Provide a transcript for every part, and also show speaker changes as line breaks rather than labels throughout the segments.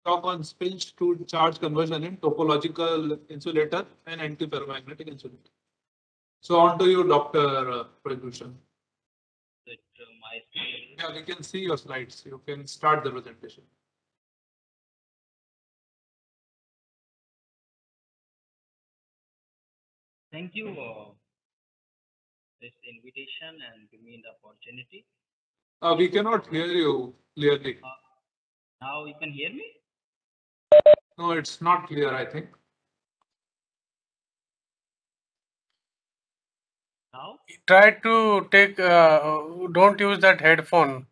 talk on pinch to charge conversion in topological insulator and antiferromagnetic insulator. So on to you, Dr. Prabhushan. Yeah, we can see your slides. You can start the presentation.
Thank you for this invitation and give me the opportunity.
We cannot hear you clearly.
Now you can hear me?
No, it's not clear, I think.
Now?
Try to take, don't use that headphone.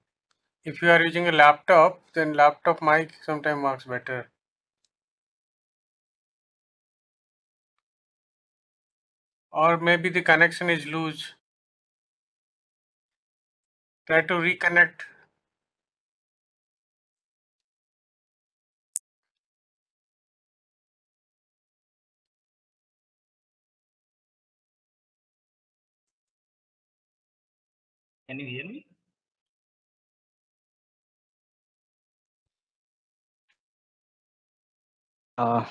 If you are using a laptop, then laptop mic sometimes works better. Or maybe the connection is loose. Try to reconnect.
Can you hear me? No.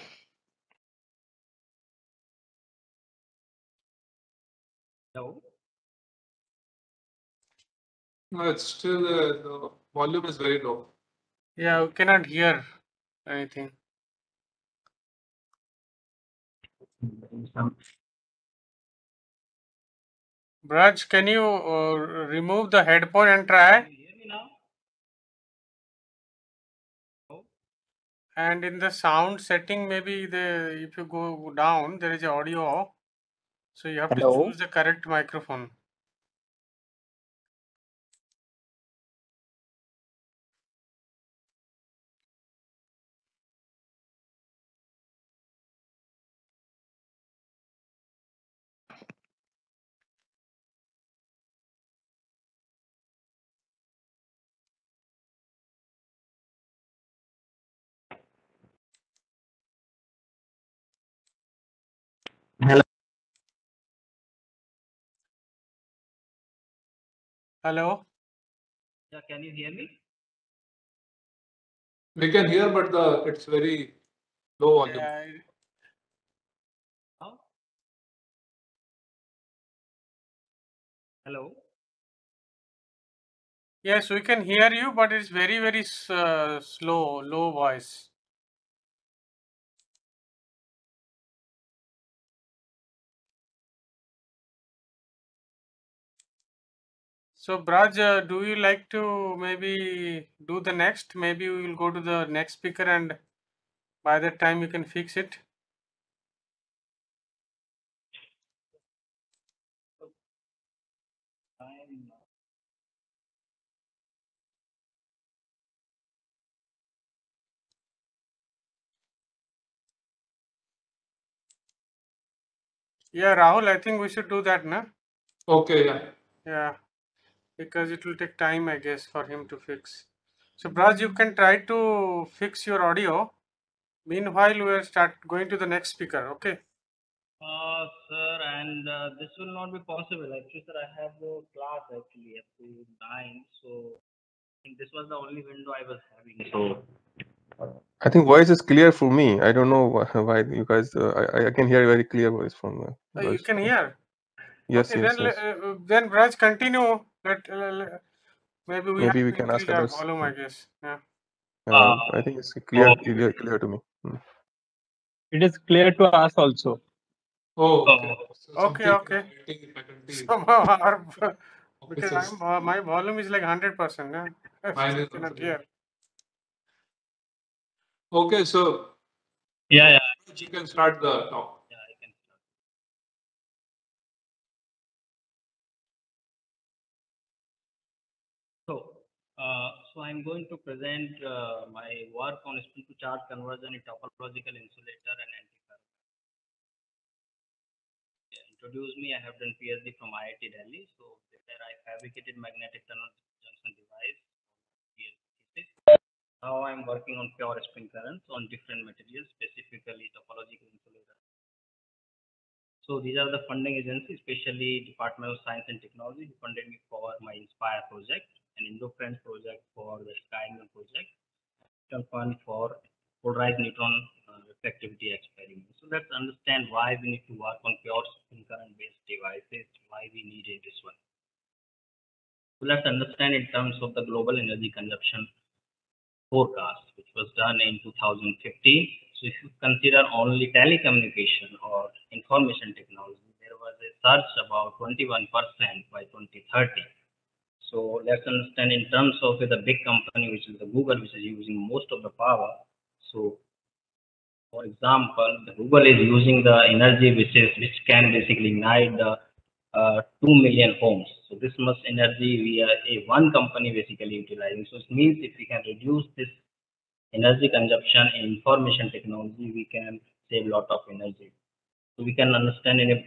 No, it's still the volume is very low.
Yeah, we cannot hear anything. Braj, can you remove the headphone and try?
Can you hear me now? No.
And in the sound setting, maybe if you go down, there is audio. So you have to choose the correct microphone. Hello?
Yeah, can you hear me?
We can hear, but it's very low volume.
Yeah.
Now? Hello?
Yes, we can hear you, but it's very, very slow, low voice. So, Braj, do you like to maybe do the next? Maybe we will go to the next speaker and by that time you can fix it. Yeah, Rahul, I think we should do that, na?
Okay, yeah.
Yeah, because it will take time, I guess, for him to fix. So, Braj, you can try to fix your audio. Meanwhile, we are going to the next speaker, okay?
Sir, and this will not be possible. Actually, sir, I have a class actually up to 9, so I think this was the only window I was having. So
I think voice is clear for me. I don't know why you guys. I can hear a very clear voice from.
You can hear.
Yes,
Okay,
yes,
then
yes.
then Braj, continue. Maybe we have
Maybe we
to
can ask
increase our
others.
volume, I guess. Yeah.
I think it's clear to me.
It is clear to us also.
Oh, okay. So
Okay. Somehow because my volume is like 100%. Yeah.
Mine is
Cannot
also,
hear.
Okay, so
yeah,
you can start the talk.
yeah, I can start. So I'm going to present my work on spin to charge conversion in topological insulator and antiferromagnetics. Introduce me. I have done PhD from IIT Delhi. So there I fabricated magnetic tunnel junction device. Now I'm working on pure spin currents on different materials, specifically topological insulator. So these are the funding agencies, especially Department of Science and Technology, who funded me for my Inspire project, an Indo-French project for the Sky project, fund for polarized neutron reflectivity experiment. So let's understand why we need to work on pure spin current based devices, why we needed this one. So let's understand in terms of the global energy consumption forecast, which was done in 2015. So if you consider only telecommunication or information technology, there was a surge about 21% by 2030. So let's understand in terms of the big company, which is the Google, which is using most of the power. So for example, the Google is using the energy which can basically ignite the 2 million homes. So this much energy we are one company basically utilizing. So it means if we can reduce this energy consumption in information technology, we can save a lot of energy. So we can understand in a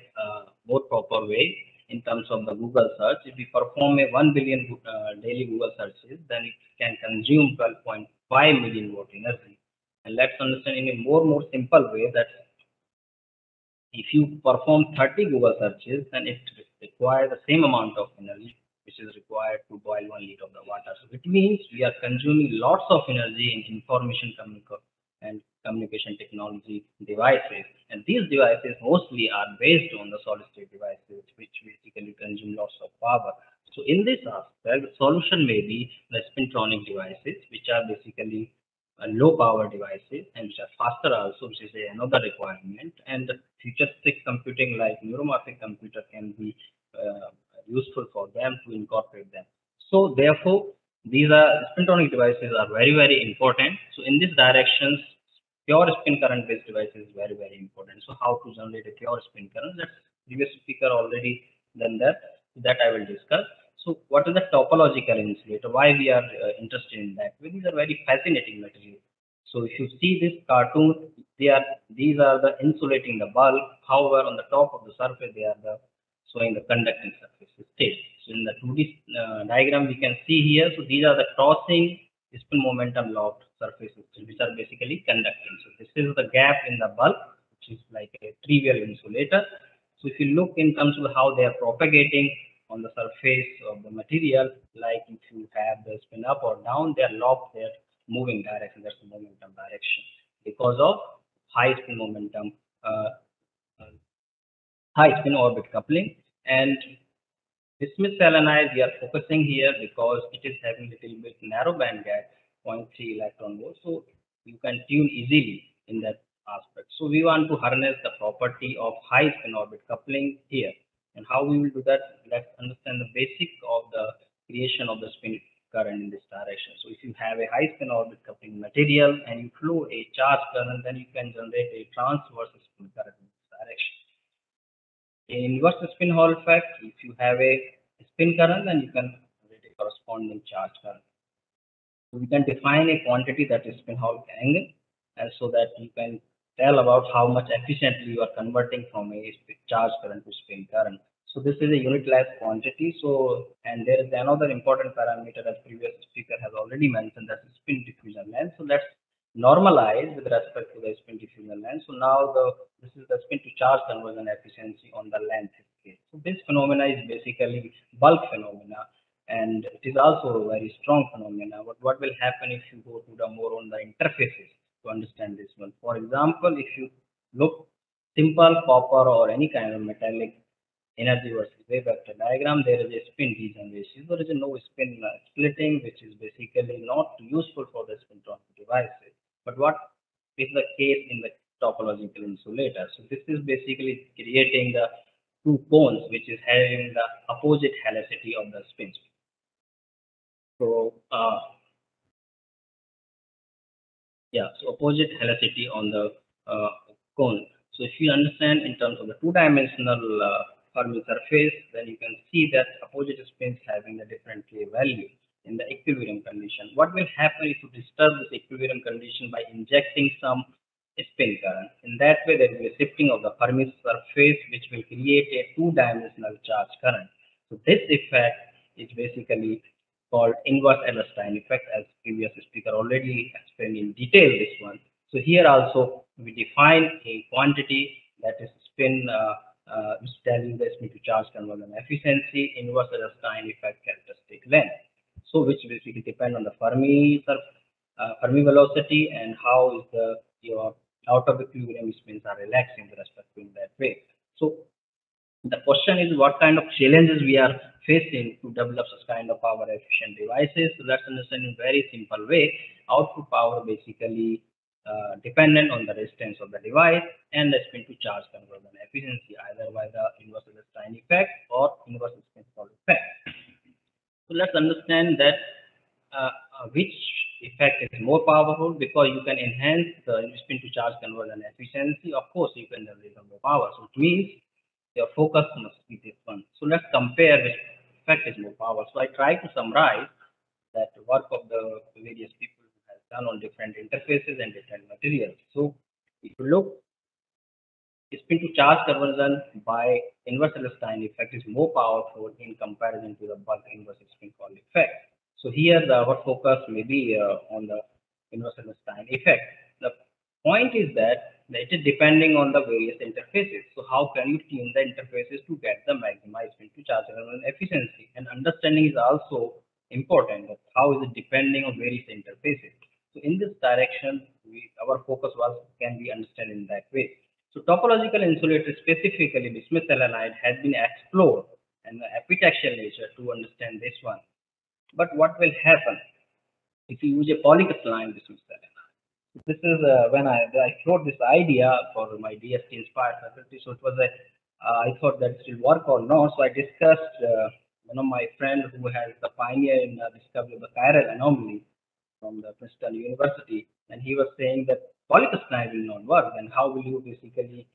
more proper way in terms of the Google search. If we perform a 1 billion daily Google searches, then it can consume 12.5 million watt energy. And let's understand in a more simple way that if you perform 30 Google searches, then it requires the same amount of energy which is required to boil 1 liter of the water. So it means we are consuming lots of energy in information and communication technology devices. And these devices mostly are based on the solid state devices, which basically consume lots of power. So in this aspect, the solution may be the spintronic devices, which are basically low power devices and which are faster also, which is another requirement. And the futuristic computing like neuromorphic computer can be useful for them to incorporate them. So therefore, these are spintronic devices are very important. So in this directions, pure spin current based devices is very important. So how to generate a pure spin current? That's previous speaker already done that I will discuss. So what is the topological insulator? Why we are interested in that? Well, these are very fascinating materials. So if you see this cartoon, these are the insulating the bulb. However, on the top of the surface, they are showing the conducting surface state. So in the 2D diagram, we can see here. So these are the crossing spin momentum locked surfaces, which are basically conducting. So this is the gap in the bulb, which is like a trivial insulator. So if you look in terms of how they are propagating on the surface of the material, like if you have the spin up or down, they are locked, they are moving direction, that's the momentum direction, because of high spin momentum, high spin orbit coupling. And Smith selenide we are focusing here because it is having a little bit narrow band gap, 0.3 electron volt, so you can tune easily in that aspect. So we want to harness the property of high spin orbit coupling here. And how we will do that? Let's understand the basic of the creation of the spin current in this direction. So if you have a high spin orbit coupling material and you flow a charge current, then you can generate a transverse spin current in this direction. In inverse spin Hall effect, if you have a spin current, then you can generate a corresponding charge current. So we can define a quantity that is spin Hall angle, and so that you can tell about how much efficiently you are converting from a charge current to spin current. So this is a unitless quantity. So, and there is another important parameter that previous speaker has already mentioned, that is spin diffusion length. So let's normalize with respect to the spin diffusion length. So now this is the spin to charge conversion efficiency on the length scale. So this phenomena is basically bulk phenomena, and it is also a very strong phenomena. But what will happen if you go to the more on the interfaces to understand this one? For example, if you look simple copper or any kind of metallic energy versus wave vector diagram, there is a spin degeneration. There is no spin splitting, which is basically not useful for the spintronic devices. But what is the case in the topological insulator? So this is basically creating the two cones, which is having the opposite helicity of the spin. So so opposite helicity on the cone. So if you understand in terms of the two-dimensional Fermi surface, then you can see that opposite spins having a different K value in the equilibrium condition. What will happen if you disturb this equilibrium condition by injecting some spin current? In that way, there will be a shifting of the Fermi surface, which will create a two-dimensional charge current. So this effect is basically called inverse Ellerstein effect, as previous speaker already explained in detail this one. So here also we define a quantity that is spin, which tells you the spin to charge conversion efficiency, inverse Ellerstein effect characteristic length. So which basically depend on the Fermi Fermi velocity and how is your out of equilibrium spins are relaxing with respect to in that way. So the question is what kind of challenges we are facing to develop such kind of power efficient devices. So let's understand in very simple way. Output power basically dependent on the resistance of the device and the spin to charge conversion efficiency, either by the inverse Einstein effect or inverse spin Hall effect. So let's understand that which effect is more powerful, because you can enhance the spin to charge conversion efficiency. Of course, you can generate more power. So it means your focus must be this one. So let's compare which effect is more power. So I try to summarize that work of the various people who have done on different interfaces and different materials. So if you look, spin to charge conversion by inverse Einstein effect is more powerful in comparison to the bulk inverse spin Hall effect. So here our focus may be on the inverse Einstein effect. The point is that it is depending on the various interfaces. So how can you tune the interfaces to get the maximum spin to charge conversion efficiency? And understanding is also important, that how is it depending on various interfaces. So in this direction, our focus can be understood in that way. So topological insulator, specifically bismuth selenide, has been explored and the epitaxial nature to understand this one. But what will happen if you use a polycrystalline bismuth selenide? This is when I thought this idea for my DST inspired faculty. So it was I thought that it will work or not. So I discussed one of my friends who has the pioneer in the discovery of the chiral anomaly from the Princeton University, and he was saying that polycrystalline will not work. Then how will you basically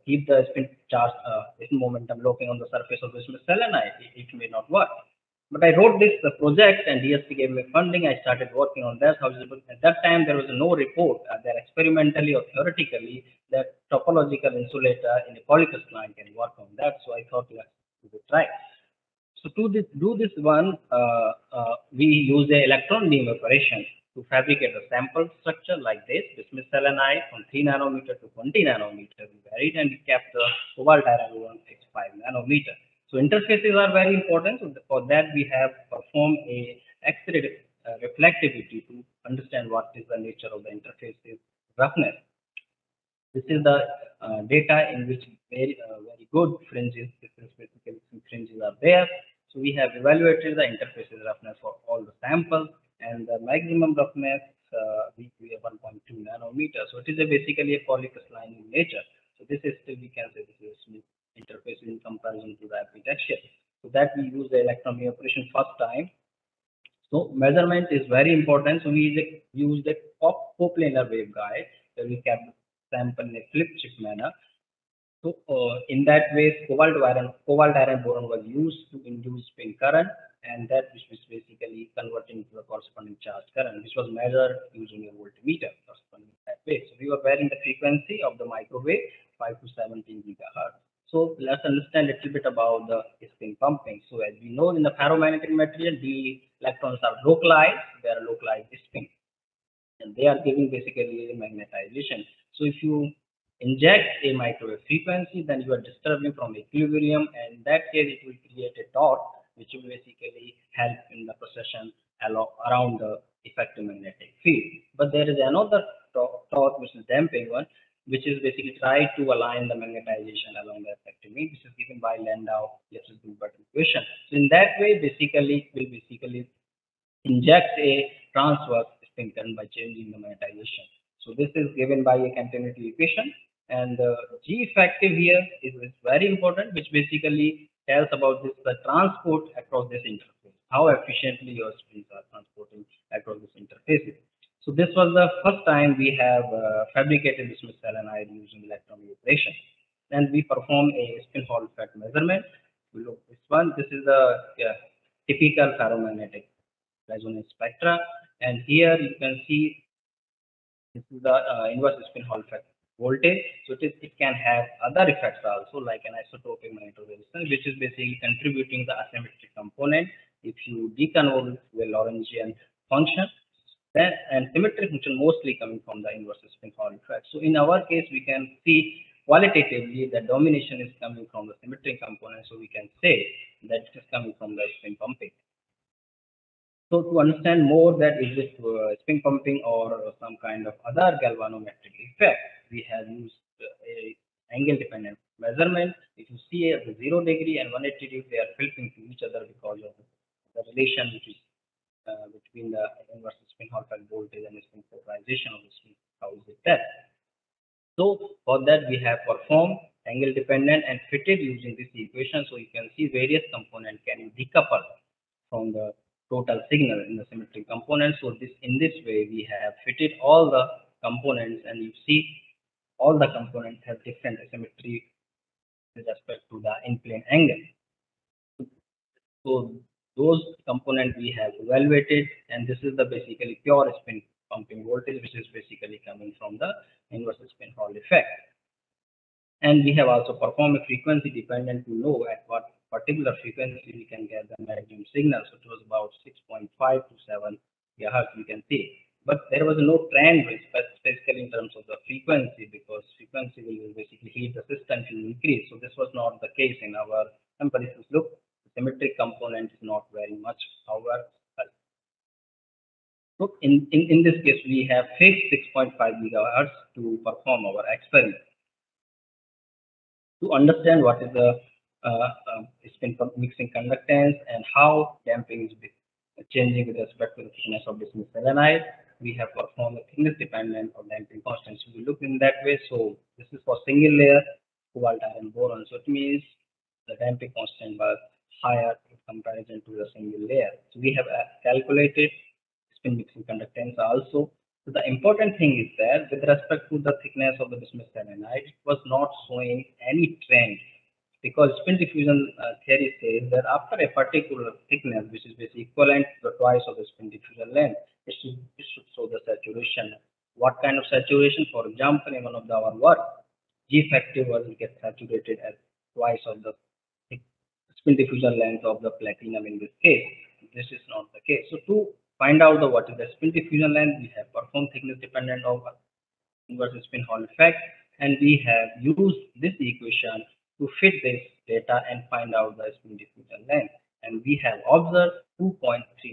keep the spin charge spin momentum locking on the surface of bismuth selenide? It may not work. But I wrote this project and DST gave me funding. I started working on that. At that time, there was no report that experimentally or theoretically that topological insulator in a polycrystalline can work on that. So I thought, let's give it a try. So to do this one, we use a electron beam operation to fabricate a sample structure like this, bismuth selenide from 3 nanometer to 20 nanometer. We varied and we kept the cobalt iron boron at 5 nanometer. So interfaces are very important. So for that, we have performed a X-ray reflectivity to understand what is the nature of the interface's roughness. This is the data in which very good fringes, basically fringes are there. So we have evaluated the interfaces roughness for all the samples, and the maximum roughness we have 1.2 nanometer. So it is basically a polycrystalline in nature. So this is still, we can say this is a smooth interface in comparison to the epitaxial. So that we use the electron beam operation first time. So measurement is very important. So we use the coplanar waveguide where we kept the sample in a flip chip manner. So in that way, cobalt iron boron was used to induce spin current, and that which was basically converting to the corresponding charge current, which was measured using a voltmeter corresponding to that way. So we were varying the frequency of the microwave 5 to 17 gigahertz. So let's understand a little bit about the spin pumping. So as we know, in the ferromagnetic material, the electrons are localized, they are localized spin, and they are giving basically a magnetization. So if you inject a microwave frequency, then you are disturbing from equilibrium, and in that case it will create a dot which will basically help in the procession around the effective magnetic field. But there is another torque which is damping one, which is basically try to align the magnetization along the effective field, which is given by Landau-Hilbert equation. So in that way, basically will inject a transverse spin current by changing the magnetization. So this is given by a continuity equation, and the G effective here is very important, which basically tells about the transport across this interface, how efficiently your spins are transporting across this interface. So this was the first time we have fabricated bismuth selenide using electron beam operation, and we perform a spin Hall effect measurement. We look this one. This is the typical ferromagnetic resonance spectra, and here you can see this is the inverse spin Hall effect voltage. So it can have other effects also, like an isotopic magnetoresistance, which is basically contributing the asymmetric component. If you deconvolve the Lorentzian function, then and symmetric function mostly coming from the inverse spin Hall effect. So in our case, we can see qualitatively the domination is coming from the symmetric component. So we can say that it is coming from the spin pumping. So to understand more that is it spin pumping or some kind of other galvanometric effect, we have used a angle dependent measurement. If you see at the 0 degree and 180 degree, they are flipping to each other because of the relation which is between the inverse spin Hall effect voltage and spin polarization of the spin. How is it that? So for that we have performed angle dependent and fitted using this equation. So you can see various components can decouple from the total signal in the symmetric components. So in this way we have fitted all the components, and you see all the components have different asymmetry with respect to the in-plane angle. So those components we have evaluated, and this is the basically pure spin pumping voltage, which is basically coming from the inverse spin Hall effect. And we have also performed a frequency dependent to know at what particular frequency we can get the maximum signal. So it was about 6.5 to 7 gigahertz, you can see. But there was no trend specifically in terms of the frequency, because frequency will basically heat the system to increase. So this was not the case in our comparisons. Look, the symmetric component is not very much our. So in this case, we have fixed 6.5 gigahertz to perform our experiment. To understand what is the spin mixing conductance and how damping is changing with respect to the thickness of this selenide, we have performed a thickness dependent or damping constant. So we look in that way. So this is for single layer cobalt iron boron. So it means the damping constant was higher in comparison to the single layer. So we have calculated spin mixing conductance also. So the important thing is that with respect to the thickness of the bismuth selenide, it was not showing any trend, because spin diffusion theory says that after a particular thickness, which is basically equivalent to the twice of the spin diffusion length, it should show the saturation. What kind of saturation? For example, in one of our work, G factor will get saturated at twice of the spin diffusion length of the platinum in this case. This is not the case. So to find out what is the spin diffusion length, we have performed thickness dependent of inverse spin Hall effect, and we have used this equation to fit this data and find out the spin diffusion length. And we have observed 2.3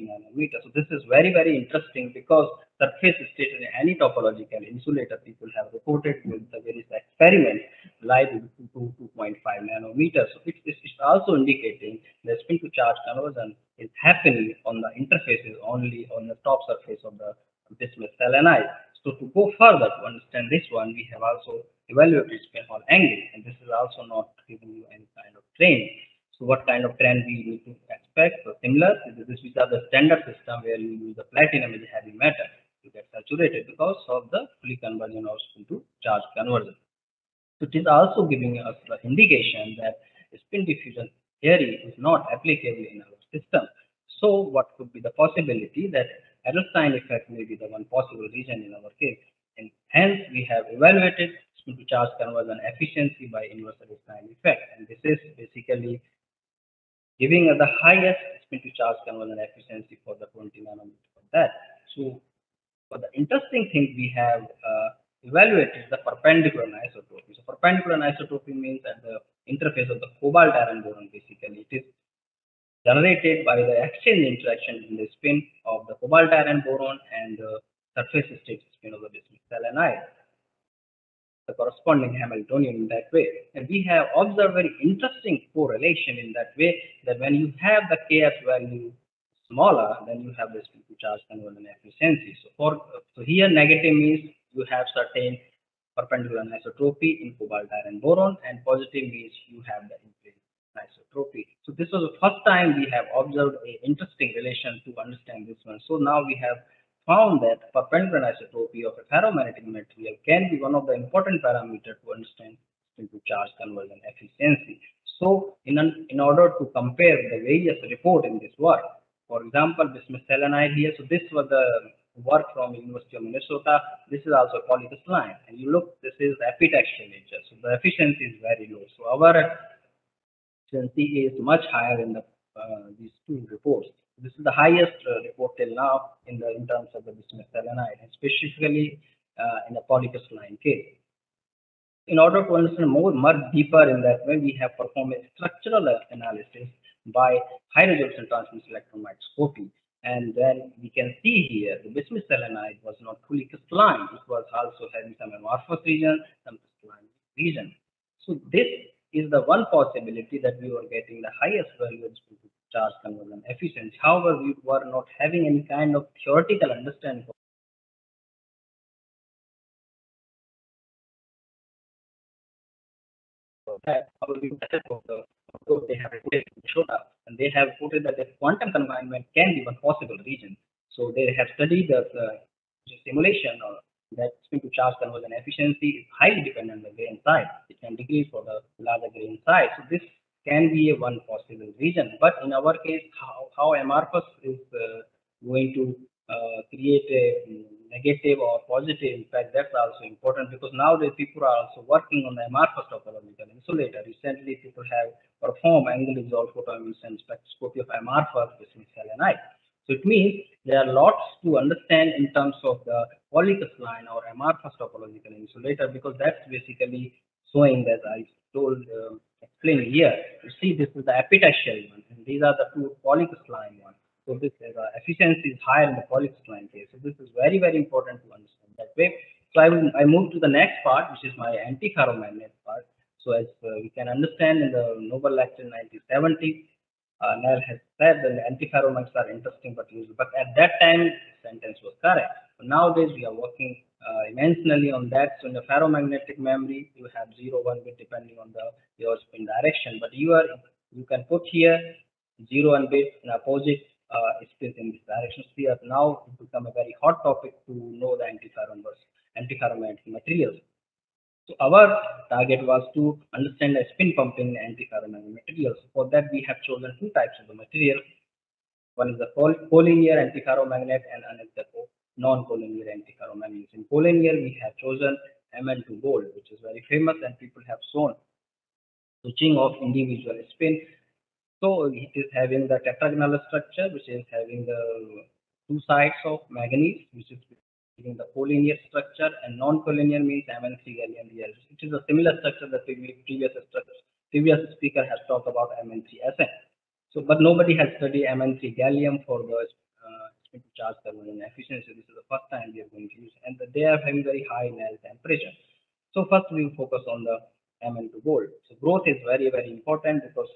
nanometers. So this is very, very interesting, because surface state in any topological insulator people have reported with the various experiments lie to 2.5 nanometers. So it's also indicating the spin to charge conversion is happening on the interfaces only on the top surface of the bismuth selenide. So to go further to understand this one, we have also evaluated spin Hall angle, and this is also not giving you any kind of trend. So what kind of trend we need to expect? So similar, these are the standard system where you use the platinum as a heavy metal to get saturated because of the fully conversion of spin to charge conversion. So it is also giving us the indication that spin diffusion theory is not applicable in our system. So what could be the possibility that Edelstein effect may be the one possible reason in our case, and hence we have evaluated spin to charge conversion efficiency by inverse Edelstein effect, and this is basically giving us the highest spin to charge conversion efficiency for the 20 nanometer of that. So for the interesting thing, we have evaluated the perpendicular anisotropy. So perpendicular anisotropy means at the interface of the cobalt iron boron, basically it is generated by the exchange interaction in the spin of the cobalt iron boron and the surface state spin of the bismuth selenide, the corresponding Hamiltonian in that way. And we have observed very interesting correlation in that way, that when you have the Kf value smaller, then you have the spin to charge conversion efficiency. So here negative means you have certain perpendicular anisotropy in cobalt iron boron, and positive means you have the in-plane anisotropy. So this was the first time we have observed an interesting relation to understand this one. So now we have found that perpendicular anisotropy of a ferromagnetic material can be one of the important parameters to understand spin to charge conversion efficiency. So in order to compare the various reports in this work, for example, bismuth selenide here. So this was the work from University of Minnesota. This is also a polycrystalline, and you look, this is epitaxial nature. So the efficiency is very low. So our efficiency is much higher in the these two reports. This is the highest report till now in terms of the bismuth selenide, and specifically in the polycrystalline case. In order to understand much deeper in that way, we have performed a structural analysis by high resolution transmission electron microscopy. And then we can see here the bismuth selenide was not fully crystalline. It was also having some amorphous region, some crystalline region. So this is the one possibility that we were getting the highest value of charge conversion efficiency. However, we were not having any kind of theoretical understanding of that. However, we tested for the they have reported showed up, and they have reported that the quantum confinement can be one possible region. So they have studied the simulation or that spin to charge conversion efficiency is highly dependent on the grain size. It can decrease for the larger grain size. So this can be a one possible region. But in our case, how amorphous is going to create a negative or positive impact, that's also important, because nowadays people are also working on the amorphous topological insulator. Recently, people have performed angle dissolved photoemission spectroscopy of amorphous bismuth selenide. So it means there are lots to understand in terms of the polycrystalline or amorphous topological insulator, because that's basically showing that I told explained here. You see, this is the epitaxial one, and these are the two polycrystalline ones. So this efficiency is higher in the polycrystalline case. So this is very, very important to understand that way. So I move to the next part, which is my antiferromagnet part. So as we can understand in the Nobel lecture in 1970, Nell has said that the antiferromagnetics are interesting but useful. But at that time, the sentence was correct. But nowadays, we are working immensely on that. So in the ferromagnetic memory, you have 0, 1 bit depending on your spin direction. But you can put here 0 and bit in opposite spins in this direction. So we have now become a very hot topic to know the antiferromagnetic materials. So our target was to understand the spin pumping antiferromagnetic materials. For that, we have chosen two types of the material. One is the collinear antiferromagnet and another non-collinear antiferromagnet. In collinear, we have chosen Mn2 gold, which is very famous, and people have shown switching of individual spin. So it is having the tetragonal structure, which is having the two sides of manganese, which is in the collinear structure, and non-collinear means Mn3 gallium. It is a similar structure that previous speaker has talked about Mn3Sn. So, but nobody has studied Mn3 gallium for the spin to charge conversion efficiency. This is the first time we are going to use, and they are having very high Nell temperature. So first we will focus on the Mn2 gold. So growth is very, very important, because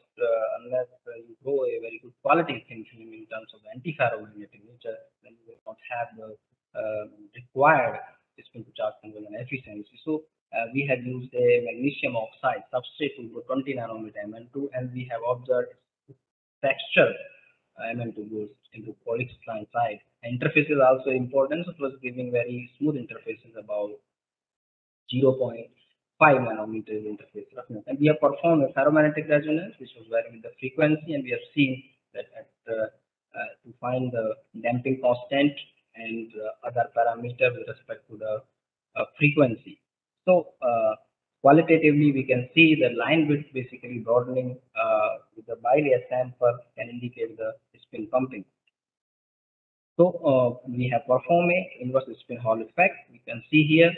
unless you grow a very good quality thin film in terms of the antiferromagnetic nature, then you will not have the required spin to charge conversion efficiency. So we have used a magnesium oxide substrate to go 20 nanometer Mn2, and we have observed texture Mn2 goes into polycrystalline side. Interface is also important, so it was giving very smooth interfaces about 0.5 nanometers interface roughness. And we have performed a ferromagnetic resonance, which was varying the frequency, and we have seen that to find the damping constant and other parameters with respect to the frequency. So qualitatively, we can see the line width basically broadening with the bilayer sample can indicate the spin pumping. So we have performed a inverse spin Hall effect. We can see here.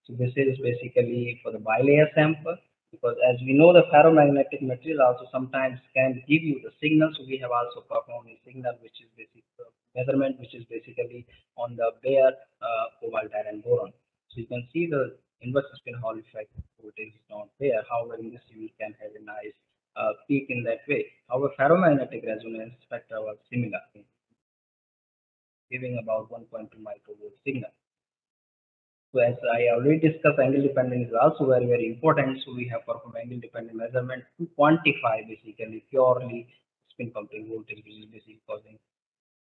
So this is basically for the bilayer sample, because as we know, the ferromagnetic material also sometimes can give you the signal. So we have also performed a signal, which is basically measurement, which is basically on the bare cobalt iron boron. So you can see the inverse spin Hall effect voltage is not there. However, in this you can have a nice peak in that way. However, ferromagnetic resonance spectra was similar, giving about 1.2 microvolt signal. So as I already discussed, angle dependence is also very, very important. So we have performed angle dependent measurement to quantify basically purely spin pumping voltage, which is basically causing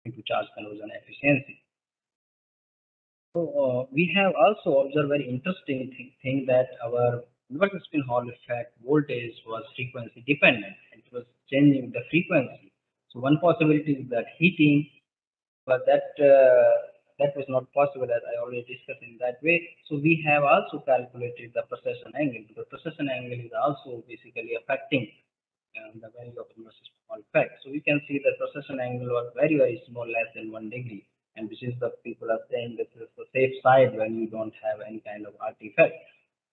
to charge conversion efficiency. So we have also observed very interesting thing that our inverse spin Hall effect voltage was frequency dependent. It was changing the frequency. So one possibility is that heating, but that was not possible, as I already discussed in that way. So we have also calculated the precession angle, because precession angle is also basically affecting the value of inverse spin Hall effect. So we can see the precession angle was very, very small, less than 1 degree. And this is the people are saying this is the safe side when you don't have any kind of artifact.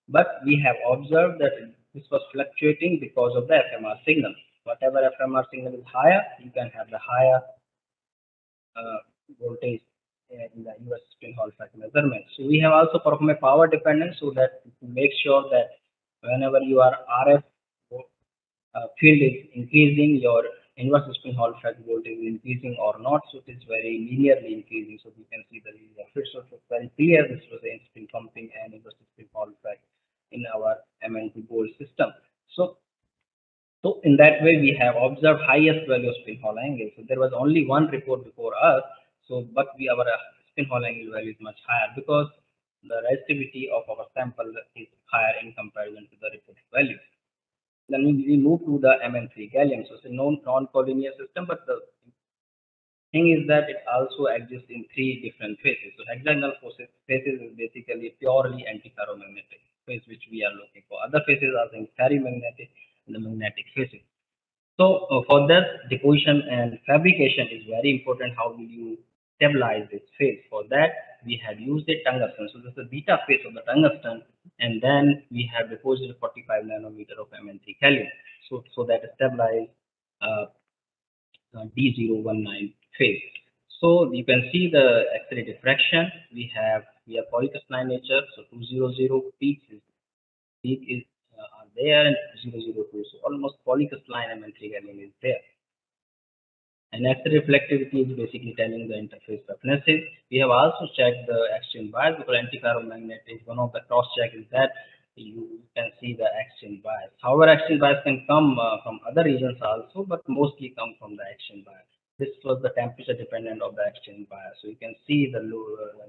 But we have observed that this was fluctuating because of the FMR signal. Whatever FMR signal is higher, you can have the higher voltage in the inverse spin Hall effect measurement. So we have also performed a power dependence so that to make sure that whenever your RF field is increasing, your inverse spin Hall effect voltage is increasing or not. So it is very linearly increasing. So you can see the linear fit. So it's very clear this was a spin pumping and inverse spin Hall effect in our MN2 gold system. So in that way, we have observed highest value of spin Hall angle. So there was only one report before us. So, but our spin Hall angle value is much higher because the resistivity of our sample is higher in comparison to the reported value. Then we move to the MN3 gallium. So it's a non-collinear system, but the thing is that it also exists in three different phases. So hexagonal phases is basically purely antiferromagnetic phase, which we are looking for. Other phases are in ferromagnetic and the magnetic phases. So for that, deposition and fabrication is very important. How will you stabilize this phase? For that, we have used a tungsten. So this is the beta phase of the tungsten, and then we have deposited 45 nanometer of MN3 gallium. So that stabilize D019 phase. So you can see the X-ray diffraction. We have polycrystalline nature. So 200 peak is are there, and 002. So almost polycrystalline MN3 gallium is there. And X-ray reflectivity is basically telling the interface roughnesses. We have also checked the exchange bias because antiferromagnetics, one of the cross check is that you can see the exchange bias. However, exchange bias can come from other regions also, but mostly come from the exchange bias. This was the temperature dependent of the exchange bias. So you can see the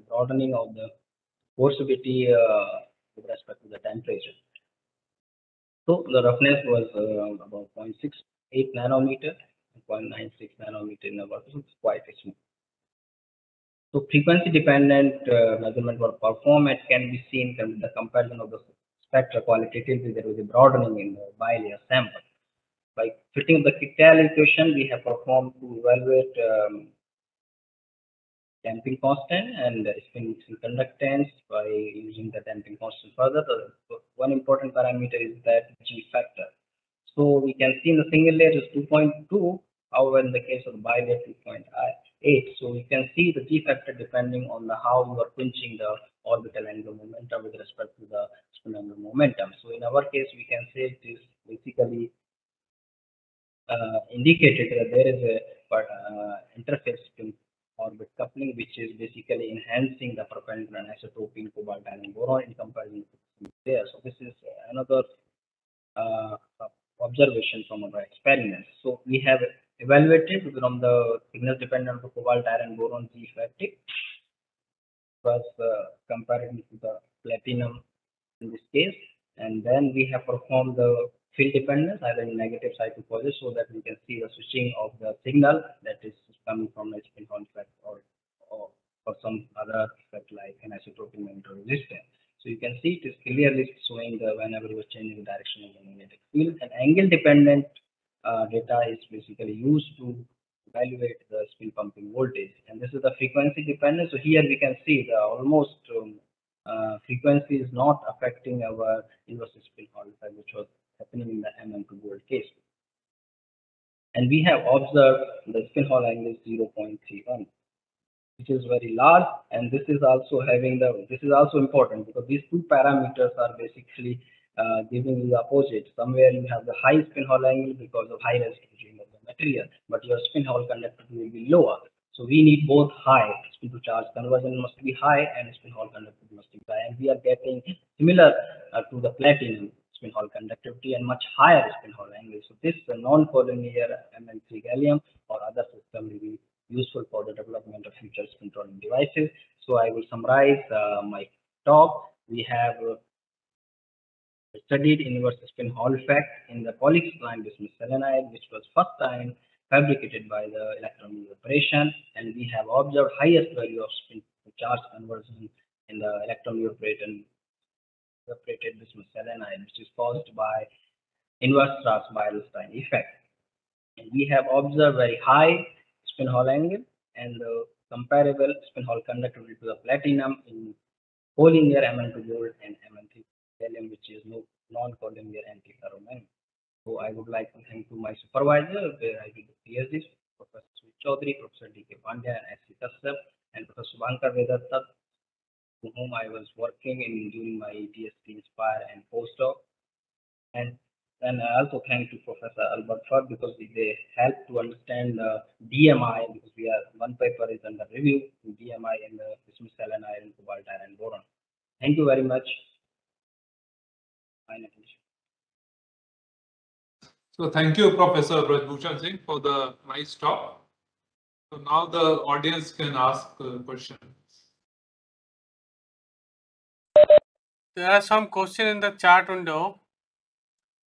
broadening of the porosity with respect to the temperature. So the roughness was about 0.68 nanometer, 0.96 nanometer in the water. So it's quite small. So frequency dependent measurement were performed and can be seen from the comparison of the spectra qualitatively. There was a broadening in the bilayer sample. By fitting the Kittel equation, we have performed to evaluate damping constant and spin conductance by using the damping constant further. One important parameter is that G factor. So we can see in the single layer is 2.2, however in the case of the bilayer 2.8. So we can see the G factor depending on the how you are pinching the orbital angular momentum with respect to the spin angular momentum. So in our case, we can say it is basically indicated that there is a interface spin orbit coupling, which is basically enhancing the propellant and isotopy in cobalt iron boron in comparison to there. So this is another observation from our experiments. So we have evaluated from the signal dependent of cobalt iron boron G effective was compared to the platinum in this case, and then we have performed the field dependence either in negative side to positive so that we can see the switching of the signal that is coming from a spin Hall effect or some other effect like an isotropy magnetic resistance. So you can see it is clearly showing the whenever you are changing the direction of the magnetic field, and angle dependent data is basically used to evaluate the spin pumping voltage, and this is the frequency dependent. So here we can see the almost frequency is not affecting our inverse spin Hall effect, which was happening in the MN2 gold case. And we have observed the spin Hall angle is 0.31, which is very large, and this is also having this is also important because these two parameters are basically giving you the opposite. Somewhere you have the high spin Hall angle because of high resistivity of the material, but your spin Hall conductivity will be lower. So we need both high spin to charge conversion must be high and spin Hall conductivity must be high, and we are getting similar to the platinum spin Hall conductivity and much higher spin Hall angle. So this non-collinear MN3 gallium or other system will be useful for the development of future spin controlling devices. So I will summarize my talk. We have studied inverse spin Hall effect in the polycrystalline bismuth selenide, which was first time fabricated by the electron evaporation, and we have observed highest value of spin to charge conversion in the electron evaporated bismuth selenide, which is caused by inverse Strauss-Weierstein effect. And we have observed very high spin Hall angle and comparable spin Hall conductivity to the platinum in collinear MN2 gold and MN3 gallium, which is non-collinear antiferromagnet. So I would like to thank to my supervisor, where I did the PhD, Professor Singh. Chaudhary, Professor D.K. Pandya, and S.C. Kashyap, and Professor Subhankar Vedatta, to whom I was working during my PhD Inspire and postdoc. And then I also thank to Professor Albert Fudd because they helped to understand DMI, because one paper is under review, DMI and the bismuth selenide iron, cobalt iron boron. Thank you very much. Fine attention.
So thank you, Professor Braj Singh, for the nice talk. So now the audience can ask questions.
There are some questions in the chat window.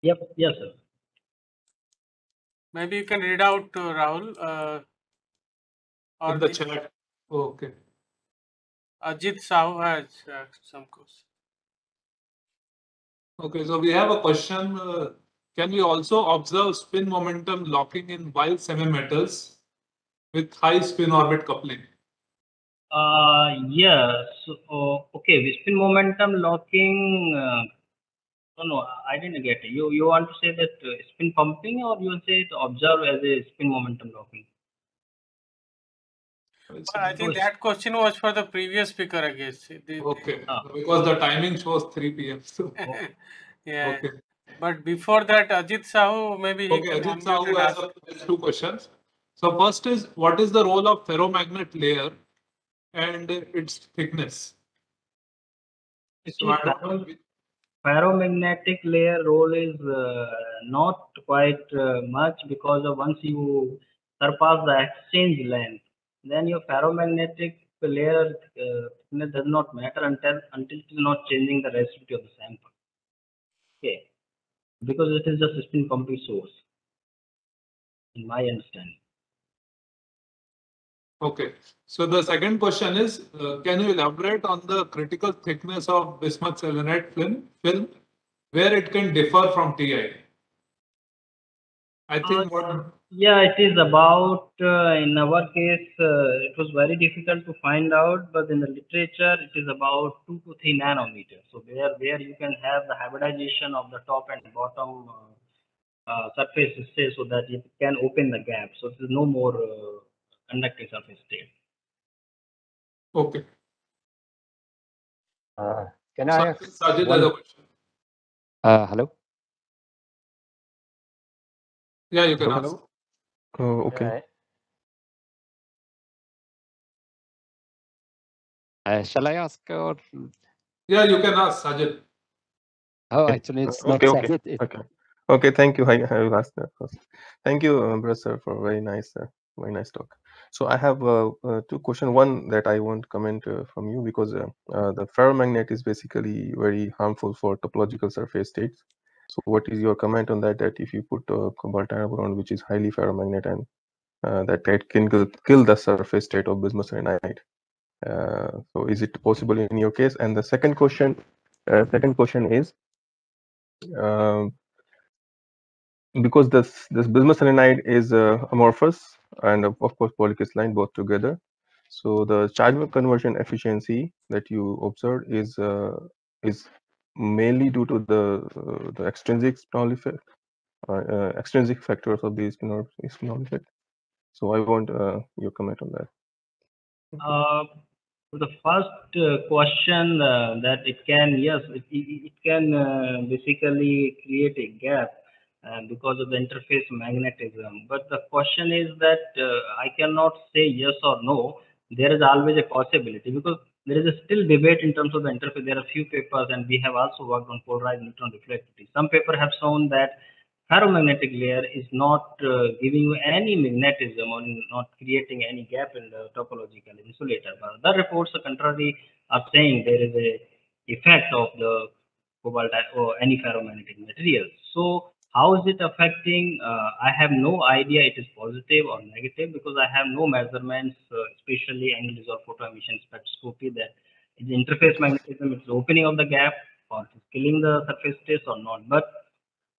Yep. Yes, sir.
Maybe you can read out, Rahul. Or
In the chat. Okay.
Ajit Sahu has some questions.
Okay, so we have a question. Can we also observe spin momentum locking in wild semimetals with high spin orbit coupling?
Yeah. So, okay, with spin momentum locking. No, I didn't get it. You want to say that spin pumping, or you say to observe as a spin momentum locking?
Well, I think that question was for the previous speaker, I guess.
Okay, because the timing shows 3 p.m. So.
Yeah.
Okay.
But before that, Ajit Sahu, maybe he
Okay,
can
Ajit
unmute and
Sahu has 2 questions. So first is, what is the role of ferromagnet layer and its thickness?
Actually, ferromagnetic layer role is not quite much, because once you surpass the exchange length, then your ferromagnetic layer thickness does not matter until it is not changing the resistivity of the sample. Okay, because it is just a spin pumping source, in my understanding.
Okay. So the second question is, can you elaborate on the critical thickness of bismuth selenide film, where it can differ from TI? I think
Yeah, it is about, in our case, it was very difficult to find out, but in the literature, it is about 2 to 3 nanometers. So where you can have the hybridization of the top and bottom surface state, so that it can open the gap. So there is no more conducting surface state.
Okay.
Can I ask
Sajid
one?
has a question.
Hello?
Yeah, you can
Hello?
ask.
Oh, okay.
Shall I ask? Or...
Yeah, you can ask, Sajid.
Oh, actually, it's not
Okay.
Sajid.
Okay, thank you. I will ask that first. Thank you, Braj, for very nice talk. So I have 2 questions. One that I want to comment from you, because the ferromagnet is basically very harmful for topological surface states. So what is your comment on that? That if you put cobalt iron boron, which is highly ferromagnet, and that can kill the surface state of bismuth selenide. So is it possible in your case? And the second question is, because this bismuth selenide is amorphous and of course polycrystalline both together, so the charge conversion efficiency that you observed is mainly due to the extrinsic spinol effect, extrinsic factors of the spinol effect. So I want your comment on that.
The first question, that it can, yes, it can basically create a gap because of the interface magnetism. But the question is that I cannot say yes or no. There is always a possibility, because there is a still debate in terms of the interface. There are few papers, and we have also worked on polarized neutron reflectivity. Some papers have shown that ferromagnetic layer is not giving you any magnetism or not creating any gap in the topological insulator. But other reports, the contrary, are saying there is a effect of the cobalt or any ferromagnetic materials. So how is it affecting? I have no idea it is positive or negative, because I have no measurements, especially angle dissolved photo emission spectroscopy, that is interface magnetism, it's opening of the gap, or it's killing the surface states or not. But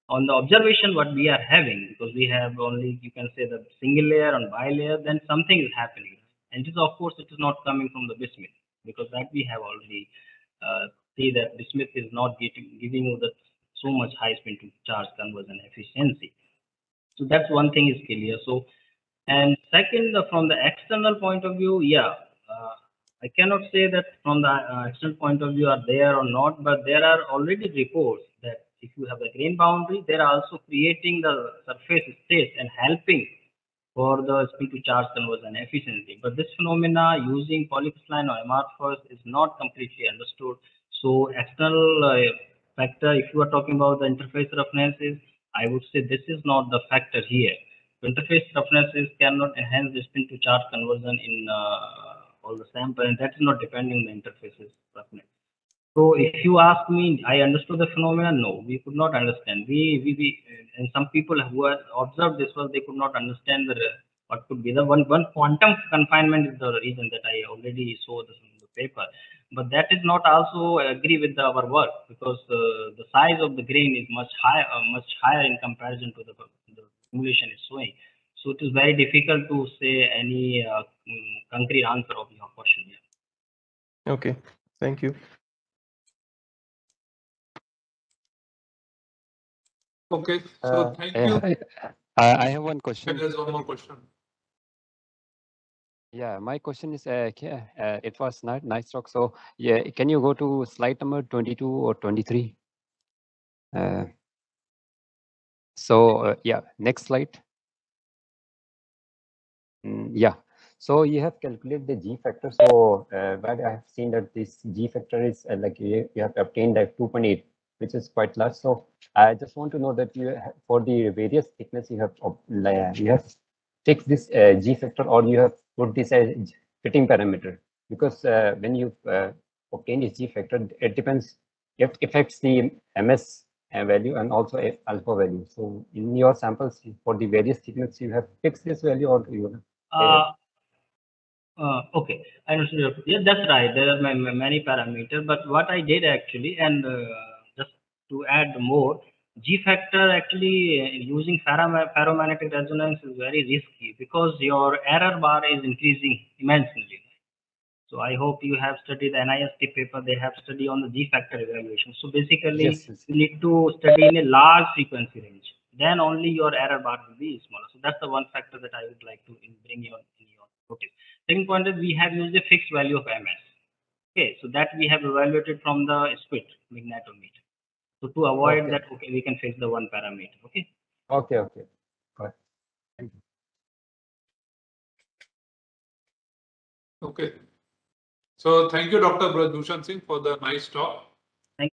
on the observation what we are having, because we have only, you can say, the single layer and bilayer, then something is happening. And it is, of course, it is not coming from the bismuth, because that we have already see that bismuth is not giving you the so much high spin to charge conversion efficiency. So that's one thing is clear. So And second, from the external point of view, yeah, I cannot say that from the external point of view are there or not, but there are already reports that if you have a grain boundary, they are also creating the surface states and helping for the spin to charge conversion efficiency. But this phenomena using polycrystalline or amorphous is not completely understood. So external factor, if you are talking about the interface roughness, I would say this is not the factor here. Interface roughness cannot enhance the spin to charge conversion in all the sample, and that is not depending on the interfaces roughness. So if you ask me, I understood the phenomena. No, we could not understand. We and some people who have observed this was they could not understand what could be the one quantum confinement is the reason that I already saw this in the paper. But that is not also agree with our work because the size of the grain is much higher in comparison to the simulation is showing. So it is very difficult to say any concrete answer of your question here.
Okay, thank you.
Okay, so thank you.
I have one question.
There's one more question.
Yeah, my question is, it was nice talk. So yeah, can you go to slide number 22 or 23? Yeah, next slide. Yeah, so you have calculated the G factor. So but I have seen that this G factor is like you have obtained like 2.8, which is quite large. So I just want to know that you for the various thickness you have fixed this G factor, or you have put this as fitting parameter, because when you obtain this G factor, it depends, it affects the MS value and also alpha value. So in your samples for the various thickness, you have fixed this value, or you
okay, I understood. Yeah, that's right. There are many parameters, but what I did actually, and just to add more, G factor actually using ferromagnetic resonance is very risky because your error bar is increasing immensely. So I hope you have studied the NIST paper. They have studied on the G factor evaluation. So basically,
Yes.
you need to study in a large frequency range. Then only your error bar will be smaller. So that's the one factor that I would like to bring in your notice. Second point is we have used a fixed value of MS. Okay, so that we have evaluated from the SQUIT magnetometer. So to avoid that, okay, we can fix the one parameter. Okay.
Okay. Got it.
Okay. So thank you, Dr. Bhusan Singh, for the nice talk.